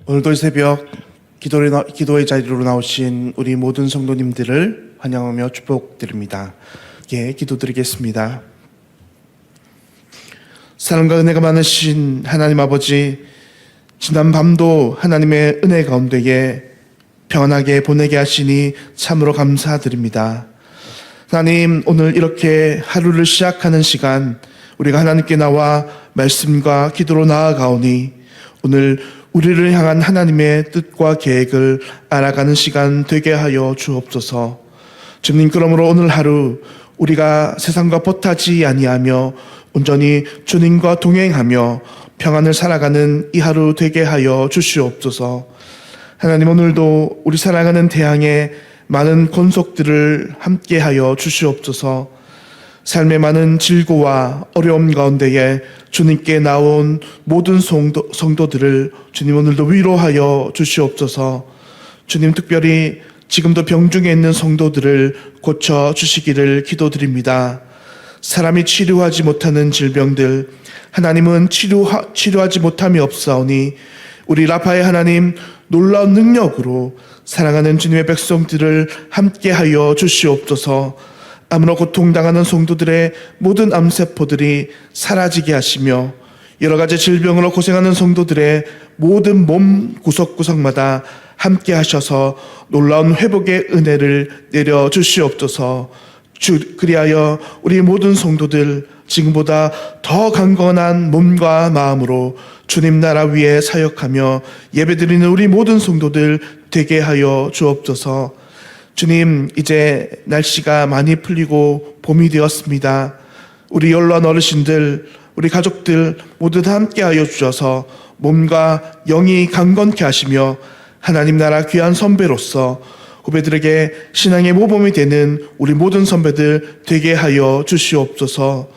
오늘도 이 새벽 기도의 자리로 나오신 우리 모든 성도님들을 환영하며 축복드립니다. 예, 기도드리겠습니다. 사랑과 은혜가 많으신 하나님 아버지, 지난 밤도 하나님의 은혜 가운데에 평안하게 보내게 하시니 참으로 감사드립니다. 하나님, 오늘 이렇게 하루를 시작하는 시간 우리가 하나님께 나와 말씀과 기도로 나아가오니 오늘 우리를 향한 하나님의 뜻과 계획을 알아가는 시간 되게 하여 주옵소서. 주님, 그러므로 오늘 하루 우리가 세상과 벗하지 아니하며 온전히 주님과 동행하며 평안을 살아가는 이 하루 되게 하여 주시옵소서. 하나님, 오늘도 우리 사랑하는 태양에 많은 권속들을 함께하여 주시옵소서. 삶의 많은 질고와 어려움 가운데에 주님께 나온 모든 성도들을 주님 오늘도 위로하여 주시옵소서. 주님, 특별히 지금도 병중에 있는 성도들을 고쳐주시기를 기도드립니다. 사람이 치료하지 못하는 질병들, 하나님은 치료하지 못함이 없사오니 우리 라파의 하나님 놀라운 능력으로 사랑하는 주님의 백성들을 함께하여 주시옵소서. 아무나 고통당하는 성도들의 모든 암세포들이 사라지게 하시며 여러 가지 질병으로 고생하는 성도들의 모든 몸 구석구석마다 함께 하셔서 놀라운 회복의 은혜를 내려주시옵소서. 그리하여 우리 모든 성도들 지금보다 더 강건한 몸과 마음으로 주님 나라 위에 사역하며 예배드리는 우리 모든 성도들 되게 하여 주옵소서. 주님, 이제 날씨가 많이 풀리고 봄이 되었습니다. 우리 연로한 어르신들, 우리 가족들 모두 다 함께하여 주셔서 몸과 영이 강건케 하시며 하나님 나라 귀한 선배로서 후배들에게 신앙의 모범이 되는 우리 모든 선배들 되게 하여 주시옵소서.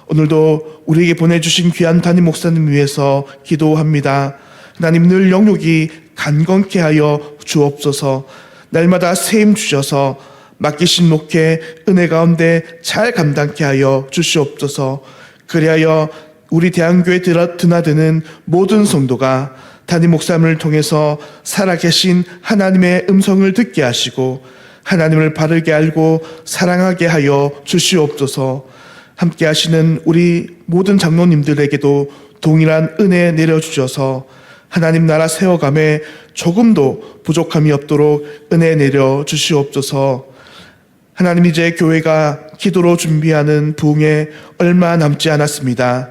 오늘도 우리에게 보내주신 귀한 담임 목사님 위해서 기도합니다. 하나님, 늘 영육이 강건케 하여 주옵소서. 날마다 세임 주셔서 맡기신 목회 은혜 가운데 잘 감당케 하여 주시옵소서. 그리하여 우리 대한교회 드나드는 모든 성도가 담임 목사님을 통해서 살아계신 하나님의 음성을 듣게 하시고 하나님을 바르게 알고 사랑하게 하여 주시옵소서. 함께 하시는 우리 모든 장로님들에게도 동일한 은혜 내려주셔서 하나님 나라 세워감에 조금도 부족함이 없도록 은혜 내려 주시옵소서. 하나님, 이제 교회가 기도로 준비하는 부흥회 얼마 남지 않았습니다.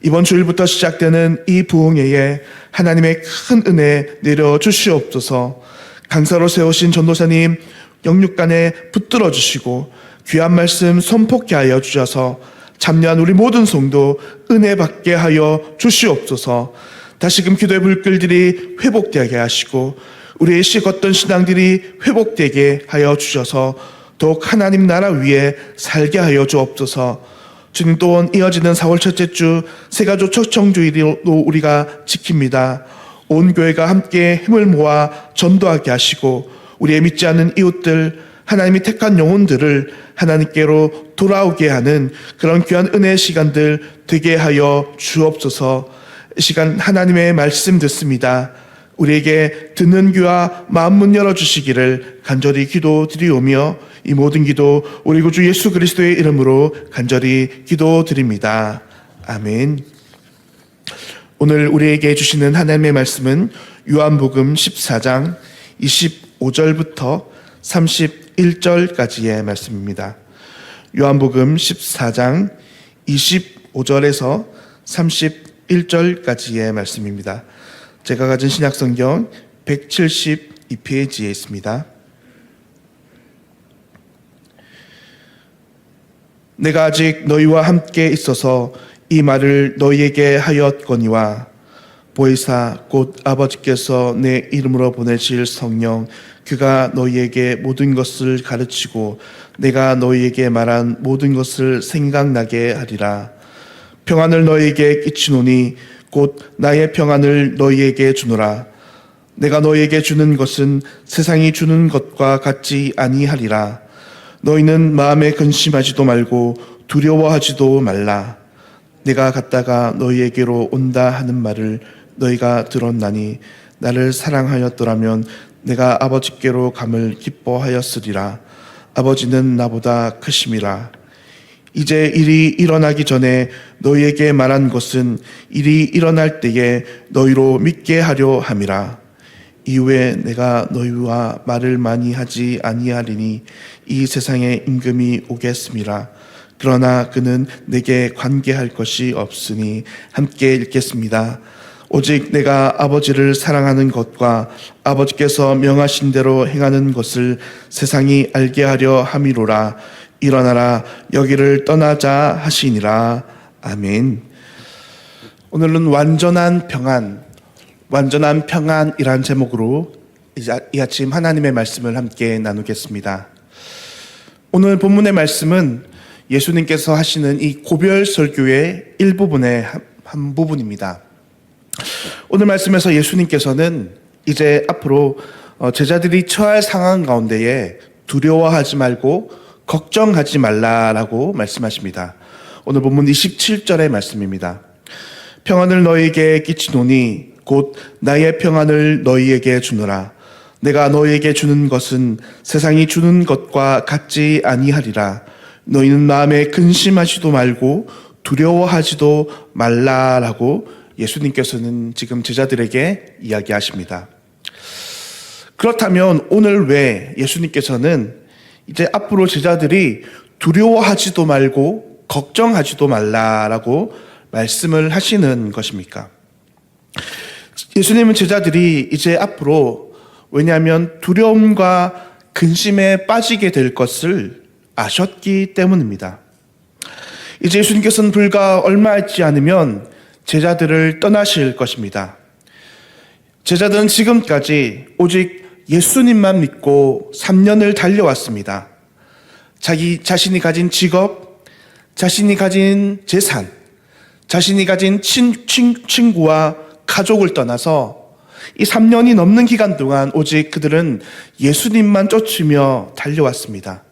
이번 주일부터 시작되는 이 부흥회에 하나님의 큰 은혜 내려 주시옵소서. 강사로 세우신 전도사님 영육간에 붙들어 주시고 귀한 말씀 선포케 하여 주셔서 참여한 우리 모든 성도 은혜 받게 하여 주시옵소서. 다시금 기도의 불길들이 회복되게 하시고 우리의 식었던 신앙들이 회복되게 하여 주셔서 더욱 하나님 나라 위에 살게 하여 주옵소서. 주님, 또한 이어지는 4월 첫째 주 세가족 초청주일로 우리가 지킵니다. 온 교회가 함께 힘을 모아 전도하게 하시고 우리의 믿지 않는 이웃들, 하나님이 택한 영혼들을 하나님께로 돌아오게 하는 그런 귀한 은혜의 시간들 되게 하여 주옵소서. 이 시간 하나님의 말씀 듣습니다. 우리에게 듣는 귀와 마음 문 열어주시기를 간절히 기도드리오며 이 모든 기도 우리 구주 예수 그리스도의 이름으로 간절히 기도드립니다. 아멘. 오늘 우리에게 주시는 하나님의 말씀은 요한복음 14장 25절부터 31절까지의 말씀입니다. 요한복음 14장 25절에서 31절까지의 말씀입니다. 제가 가진 신약성경 172페이지에 있습니다. 내가 아직 너희와 함께 있어서 이 말을 너희에게 하였거니와 보혜사 곧 아버지께서 내 이름으로 보내실 성령 그가 너희에게 모든 것을 가르치고 내가 너희에게 말한 모든 것을 생각나게 하리라. 평안을 너희에게 끼치노니 곧 나의 평안을 너희에게 주노라. 내가 너희에게 주는 것은 세상이 주는 것과 같지 아니하리라. 너희는 마음에 근심하지도 말고 두려워하지도 말라. 내가 갔다가 너희에게로 온다 하는 말을 너희가 들었나니 나를 사랑하였더라면 내가 아버지께로 감을 기뻐하였으리라. 아버지는 나보다 크심이라. 이제 일이 일어나기 전에 너희에게 말한 것은 일이 일어날 때에 너희로 믿게 하려 함이라. 이후에 내가 너희와 말을 많이 하지 아니하리니 이 세상에 임금이 오겠음이라. 그러나 그는 내게 관계할 것이 없으니 함께 읽겠습니다. 오직 내가 아버지를 사랑하는 것과 아버지께서 명하신 대로 행하는 것을 세상이 알게 하려 함이로라. 일어나라, 여기를 떠나자 하시니라. 아멘. 오늘은 완전한 평안이란 제목으로 이 아침 하나님의 말씀을 함께 나누겠습니다. 오늘 본문의 말씀은 예수님께서 하시는 이 고별 설교의 일부분의 한 부분입니다. 오늘 말씀에서 예수님께서는 이제 앞으로 제자들이 처할 상황 가운데에 두려워하지 말고 걱정하지 말라라고 말씀하십니다. 오늘 본문 27절의 말씀입니다. 평안을 너희에게 끼치노니 곧 나의 평안을 너희에게 주노라. 내가 너희에게 주는 것은 세상이 주는 것과 같지 아니하리라. 너희는 마음에 근심하지도 말고 두려워하지도 말라라고 예수님께서는 지금 제자들에게 이야기하십니다. 그렇다면 오늘 왜 예수님께서는 이제 앞으로 제자들이 두려워하지도 말고 걱정하지도 말라라고 말씀을 하시는 것입니까? 예수님은 제자들이 이제 앞으로, 왜냐하면 두려움과 근심에 빠지게 될 것을 아셨기 때문입니다. 이제 예수님께서는 불과 얼마 있지 않으면 제자들을 떠나실 것입니다. 제자들은 지금까지 오직 예수님만 믿고 3년을 달려왔습니다. 자신이 가진 직업, 자신이 가진 재산, 자신이 가진 친구와 가족을 떠나서 이 3년이 넘는 기간 동안 오직 그들은 예수님만 쫓으며 달려왔습니다.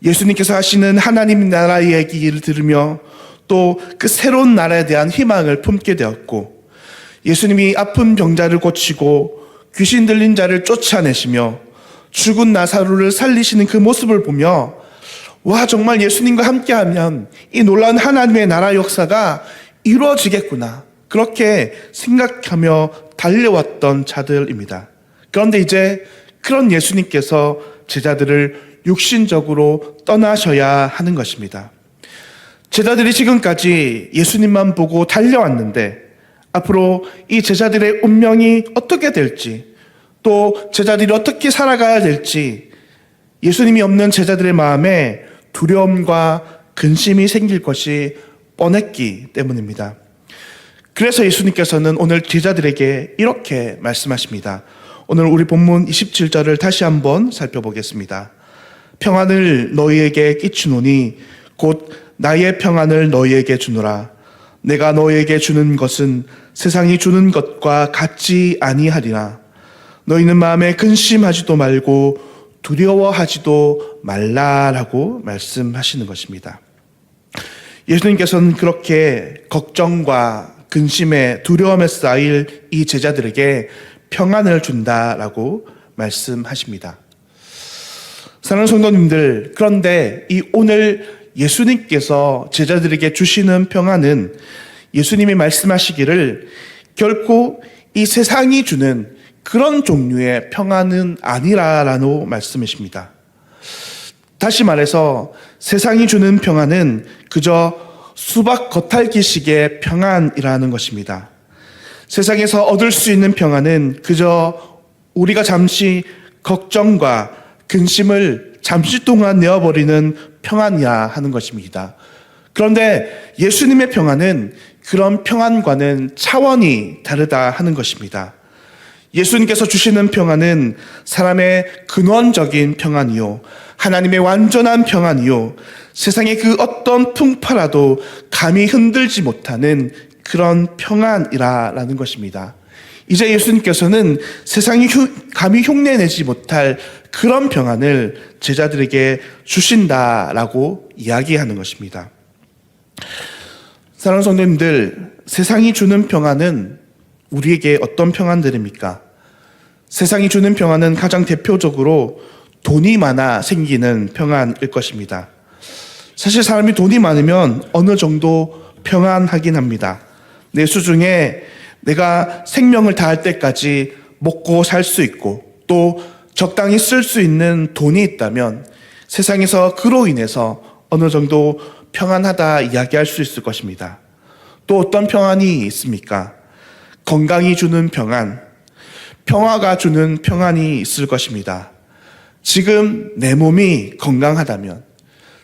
예수님께서 하시는 하나님 나라의 얘기를 들으며 또 그 새로운 나라에 대한 희망을 품게 되었고, 예수님이 아픈 병자를 고치고 귀신 들린 자를 쫓아내시며 죽은 나사로를 살리시는 그 모습을 보며, 와, 정말 예수님과 함께하면 이 놀라운 하나님의 나라 역사가 이루어지겠구나, 그렇게 생각하며 달려왔던 자들입니다. 그런데 이제 그런 예수님께서 제자들을 육신적으로 떠나셔야 하는 것입니다. 제자들이 지금까지 예수님만 보고 달려왔는데 앞으로 이 제자들의 운명이 어떻게 될지, 또 제자들이 어떻게 살아가야 될지 예수님이 없는 제자들의 마음에 두려움과 근심이 생길 것이 뻔했기 때문입니다. 그래서 예수님께서는 오늘 제자들에게 이렇게 말씀하십니다. 오늘 우리 본문 27절을 다시 한번 살펴보겠습니다. 평안을 너희에게 끼치노니 곧 나의 평안을 너희에게 주노라. 내가 너희에게 주는 것은 세상이 주는 것과 같지 아니하리라. 너희는 마음에 근심하지도 말고 두려워하지도 말라라고 말씀하시는 것입니다. 예수님께서는 그렇게 걱정과 근심에 두려움에 쌓일 이 제자들에게 평안을 준다라고 말씀하십니다. 사랑하는 성도님들, 그런데 이 오늘 예수님께서 제자들에게 주시는 평안은 예수님이 말씀하시기를 결코 이 세상이 주는 그런 종류의 평안은 아니라라고 말씀하십니다. 다시 말해서 세상이 주는 평안은 그저 수박 겉핥기식의 평안이라는 것입니다. 세상에서 얻을 수 있는 평안은 그저 우리가 잠시 걱정과 근심을 잠시 동안 내어버리는 평안이야 하는 것입니다. 그런데 예수님의 평안은 그런 평안과는 차원이 다르다 하는 것입니다. 예수님께서 주시는 평안은 사람의 근원적인 평안이요, 하나님의 완전한 평안이요, 세상의 그 어떤 풍파라도 감히 흔들지 못하는 그런 평안이라는 것입니다. 이제 예수님께서는 세상이 감히 흉내내지 못할 그런 평안을 제자들에게 주신다라고 이야기하는 것입니다. 사랑하는 성도님들, 세상이 주는 평안은 우리에게 어떤 평안들입니까? 세상이 주는 평안은 가장 대표적으로 돈이 많아 생기는 평안일 것입니다. 사실 사람이 돈이 많으면 어느 정도 평안하긴 합니다. 내 수중에 내가 생명을 다할 때까지 먹고 살 수 있고 또 적당히 쓸 수 있는 돈이 있다면 세상에서 그로 인해서 어느 정도 평안하다 이야기할 수 있을 것입니다. 또 어떤 평안이 있습니까? 건강이 주는 평안, 평화가 주는 평안이 있을 것입니다. 지금 내 몸이 건강하다면,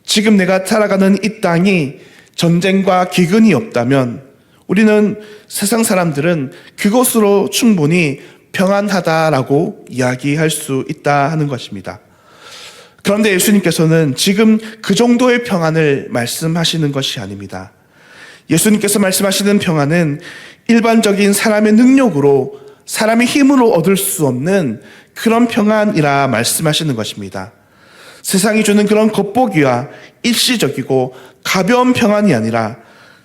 지금 내가 살아가는 이 땅이 전쟁과 기근이 없다면 우리는 세상 사람들은 그것으로 충분히 평안하다라고 이야기할 수 있다 하는 것입니다. 그런데 예수님께서는 지금 그 정도의 평안을 말씀하시는 것이 아닙니다. 예수님께서 말씀하시는 평안은 일반적인 사람의 능력으로, 사람의 힘으로 얻을 수 없는 그런 평안이라 말씀하시는 것입니다. 세상이 주는 그런 겉보기와 일시적이고 가벼운 평안이 아니라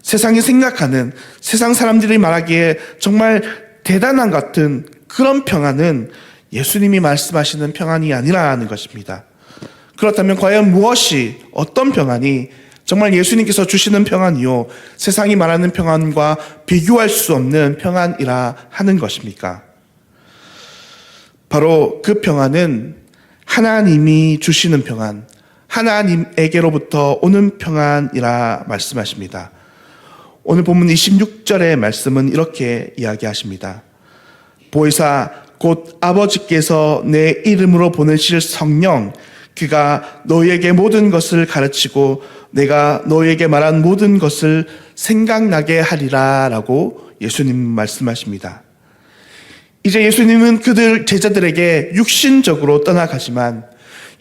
세상이 생각하는, 세상 사람들이 말하기에 정말 대단한 같은 그런 평안은 예수님이 말씀하시는 평안이 아니라는 것입니다. 그렇다면 과연 무엇이, 어떤 평안이 정말 예수님께서 주시는 평안이요 세상이 말하는 평안과 비교할 수 없는 평안이라 하는 것입니까? 바로 그 평안은 하나님이 주시는 평안, 하나님에게로부터 오는 평안이라 말씀하십니다. 오늘 본문 26절의 말씀은 이렇게 이야기하십니다. 보혜사 곧 아버지께서 내 이름으로 보내실 성령, 그가 너희에게 모든 것을 가르치고 내가 너희에게 말한 모든 것을 생각나게 하리라 라고 예수님 말씀하십니다. 이제 예수님은 그들 제자들에게 육신적으로 떠나가지만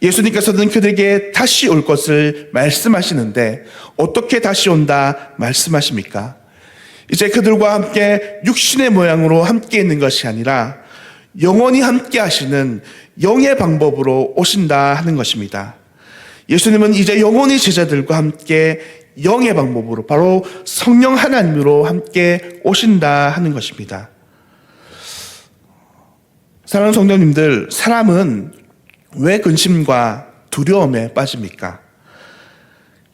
예수님께서는 그들에게 다시 올 것을 말씀하시는데 어떻게 다시 온다 말씀하십니까? 이제 그들과 함께 육신의 모양으로 함께 있는 것이 아니라 영원히 함께 하시는 영의 방법으로 오신다 하는 것입니다. 예수님은 이제 영원히 제자들과 함께 영의 방법으로, 바로 성령 하나님으로 함께 오신다 하는 것입니다. 사랑하는 성도님들, 사람은 왜 근심과 두려움에 빠집니까?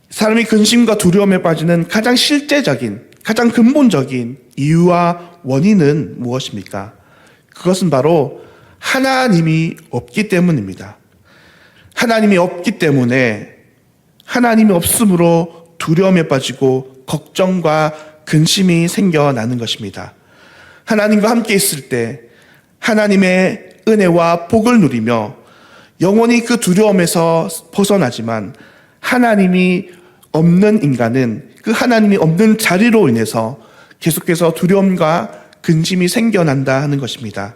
사람이 근심과 두려움에 빠지는 가장 실제적인, 가장 근본적인 이유와 원인은 무엇입니까? 그것은 바로 하나님이 없기 때문입니다. 하나님이 없기 때문에, 하나님이 없음으로 두려움에 빠지고 걱정과 근심이 생겨나는 것입니다. 하나님과 함께 있을 때 하나님의 은혜와 복을 누리며 영원히 그 두려움에서 벗어나지만 하나님이 없는 인간은 그 하나님이 없는 자리로 인해서 계속해서 두려움과 근심이 생겨난다 하는 것입니다.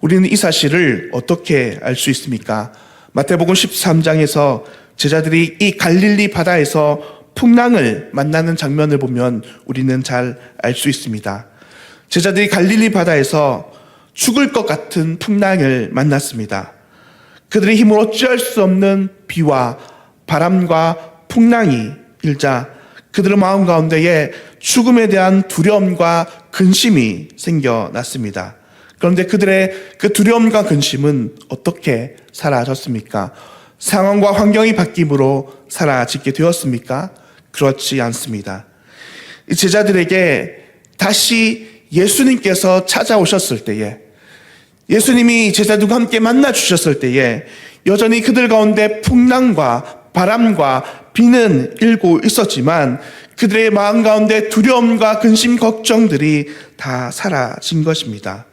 우리는 이 사실을 어떻게 알 수 있습니까? 마태복음 13장에서 제자들이 이 갈릴리 바다에서 풍랑을 만나는 장면을 보면 우리는 잘 알 수 있습니다. 제자들이 갈릴리 바다에서 죽을 것 같은 풍랑을 만났습니다. 그들의 힘으로 어찌할 수 없는 비와 바람과 풍랑이 일자 그들의 마음 가운데에 죽음에 대한 두려움과 근심이 생겨났습니다. 그런데 그들의 그 두려움과 근심은 어떻게 사라졌습니까? 상황과 환경이 바뀜으로 사라지게 되었습니까? 그렇지 않습니다. 이 제자들에게 다시 예수님께서 찾아오셨을 때에, 예수님이 제자들과 함께 만나 주셨을 때에 여전히 그들 가운데 풍랑과 바람과 비는 일고 있었지만 그들의 마음 가운데 두려움과 근심, 걱정들이 다 사라진 것입니다.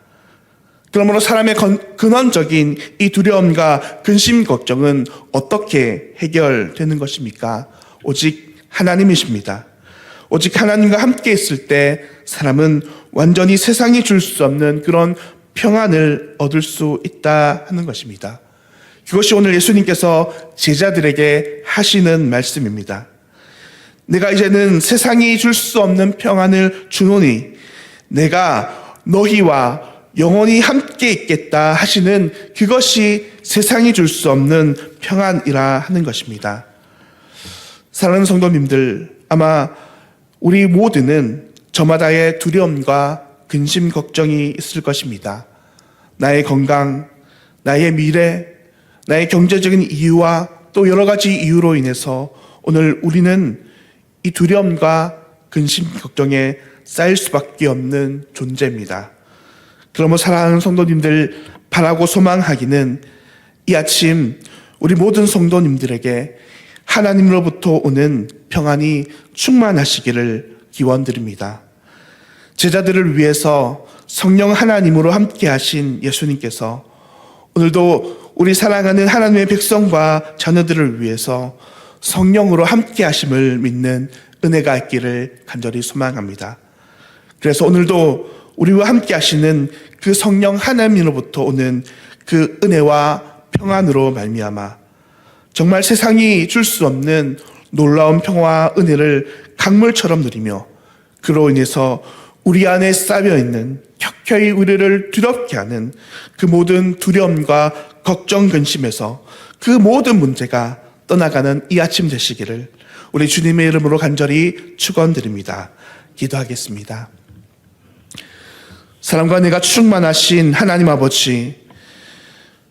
그러므로 사람의 근원적인 이 두려움과 근심, 걱정은 어떻게 해결되는 것입니까? 오직 하나님이십니다. 오직 하나님과 함께 있을 때 사람은 완전히 세상이 줄 수 없는 그런 평안을 얻을 수 있다 하는 것입니다. 그것이 오늘 예수님께서 제자들에게 하시는 말씀입니다. 내가 이제는 세상이 줄 수 없는 평안을 주노니 내가 너희와 영원히 함께 있겠다 하시는 그것이 세상이 줄 수 없는 평안이라 하는 것입니다. 사랑하는 성도님들, 아마 우리 모두는 저마다의 두려움과 근심 걱정이 있을 것입니다. 나의 건강, 나의 미래, 나의 경제적인 이유와 또 여러 가지 이유로 인해서 오늘 우리는 이 두려움과 근심 걱정에 쌓일 수밖에 없는 존재입니다. 그러므로 사랑하는 성도님들, 바라고 소망하기는 이 아침 우리 모든 성도님들에게 하나님으로부터 오는 평안이 충만하시기를 기원드립니다. 제자들을 위해서 성령 하나님으로 함께 하신 예수님께서 오늘도 우리 사랑하는 하나님의 백성과 자녀들을 위해서 성령으로 함께 하심을 믿는 은혜가 있기를 간절히 소망합니다. 그래서 오늘도 우리와 함께 하시는 그 성령 하나님으로부터 오는 그 은혜와 평안으로 말미암아 정말 세상이 줄 수 없는 놀라운 평화와 은혜를 강물처럼 누리며 그로 인해서 우리 안에 쌓여있는 켜켜이 우리를 두렵게 하는 그 모든 두려움과 걱정, 근심에서 그 모든 문제가 떠나가는 이 아침 되시기를 우리 주님의 이름으로 간절히 축원드립니다. 기도하겠습니다. 사랑과 은혜가 충만하신 하나님 아버지,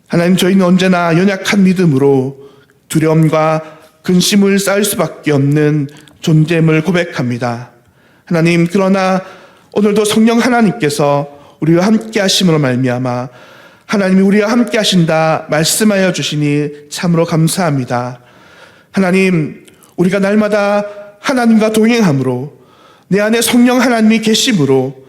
하나님, 저희는 언제나 연약한 믿음으로 두려움과 근심을 쌓을 수밖에 없는 존재임을 고백합니다. 하나님, 그러나 오늘도 성령 하나님께서 우리와 함께 하심으로 말미암아 하나님이 우리와 함께 하신다 말씀하여 주시니 참으로 감사합니다. 하나님, 우리가 날마다 하나님과 동행함으로 내 안에 성령 하나님이 계심으로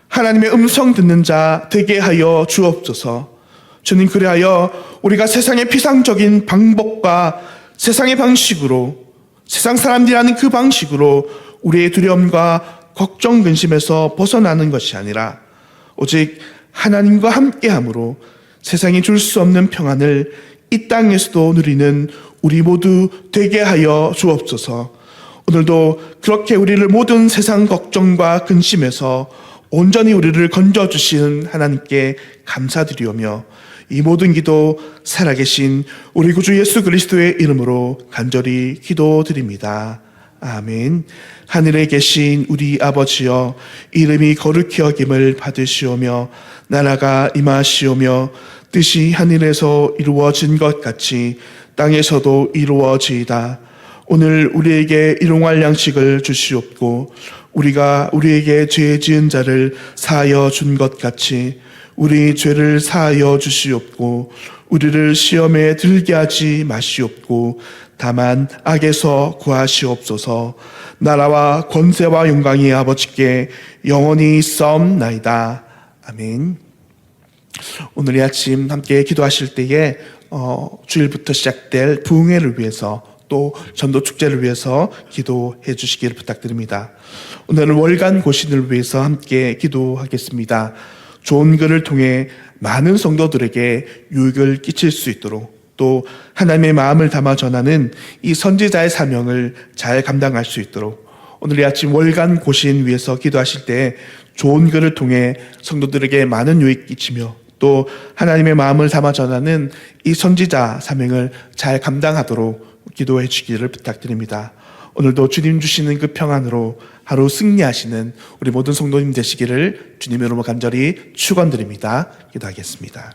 하나님의 음성 듣는 자 되게 하여 주옵소서. 주님, 그리하여 우리가 세상의 피상적인 방법과 세상의 방식으로, 세상 사람들이 하는 그 방식으로 우리의 두려움과 걱정, 근심에서 벗어나는 것이 아니라 오직 하나님과 함께함으로 세상이 줄 수 없는 평안을 이 땅에서도 누리는 우리 모두 되게 하여 주옵소서. 오늘도 그렇게 우리를 모든 세상 걱정과 근심에서 온전히 우리를 건져주시는 하나님께 감사드리오며 이 모든 기도 살아계신 우리 구주 예수 그리스도의 이름으로 간절히 기도드립니다. 아멘. 하늘에 계신 우리 아버지여, 이름이 거룩히 여김을 받으시오며 나라가 임하시오며 뜻이 하늘에서 이루어진 것 같이 땅에서도 이루어지이다. 오늘 우리에게 일용할 양식을 주시옵고 우리가 우리에게 죄 지은 자를 사하여 준 것 같이 우리 죄를 사하여 주시옵고 우리를 시험에 들게 하지 마시옵고 다만 악에서 구하시옵소서. 나라와 권세와 영광이 아버지께 영원히 있사옵나이다. 아멘. 오늘 이 아침 함께 기도하실 때에 주일부터 시작될 부흥회를 위해서 또 전도 축제를 위해서 기도해 주시기를 부탁드립니다. 오늘은 월간 고신을 위해서 함께 기도하겠습니다. 좋은 글을 통해 많은 성도들에게 유익을 끼칠 수 있도록 또 하나님의 마음을 담아 전하는 이 선지자의 사명을 잘 감당할 수 있도록 오늘 이 아침 월간 고신 위해서 기도하실 때 좋은 글을 통해 성도들에게 많은 유익 끼치며 또 하나님의 마음을 담아 전하는 이 선지자 사명을 잘 감당하도록 기도해 주시기를 부탁드립니다. 오늘도 주님 주시는 그 평안으로 하루 승리하시는 우리 모든 성도님 되시기를 주님의 이름으로 간절히 축원드립니다. 기도하겠습니다.